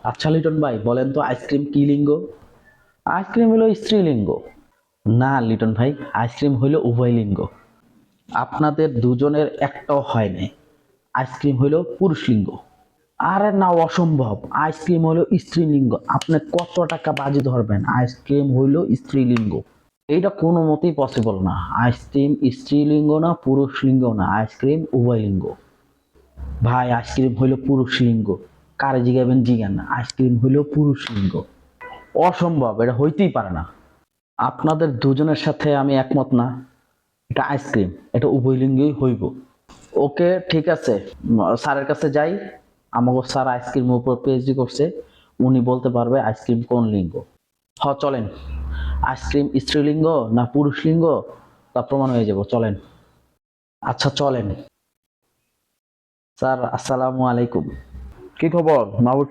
আচ্ছা লিটন ভাই, বলেন তো আইসক্রিম কি লিঙ্গ? আইসক্রিম হলো স্ত্রীলিঙ্গ। না লিটন ভাই, আইসক্রিম হইলো উভয় লিঙ্গ। আপনাদের দুজনের একটাও হয় নাই। আইসক্রিম হইলো পুরুষ লিঙ্গ। আরে না, অসম্ভব। আইসক্রিম হইলো স্ত্রীলিঙ্গ। আপনি কত টাকা বাজি ধরবেন? আইসক্রিম হইলো স্ত্রীলিঙ্গ। এইটা কোনো মতেই পসিবল না। আইসক্রিম স্ত্রীলিঙ্গ না, পুরুষ লিঙ্গ না, আইসক্রিম উভয় লিঙ্গ। ভাই, আইসক্রিম হইলো পুরুষ লিঙ্গ। কারে জিগাবেন জিগান না, আইসক্রিম হইলো পুরুষ লিঙ্গ। অসম্ভব, এটা হইতেই পারে না। আপনাদের দুজনের সাথে আমি একমত না। এটা আইসক্রিম, এটা উভয়লিঙ্গই হইব। ওকে, ঠিক আছে। স্যারের কাছে যাই। আমাকে স্যার আইসক্রিমের উপর পিএইচডি করছে। উনি বলতে পারবে আইসক্রিম কোন লিঙ্গ। চলেন। আইসক্রিম স্ত্রীলিঙ্গ না পুরুষ লিঙ্গ তা প্রমাণ হয়ে যাব, চলেন। আচ্ছা চলেন। স্যার, আসসালামু আলাইকুম। কি খবর মাহবুব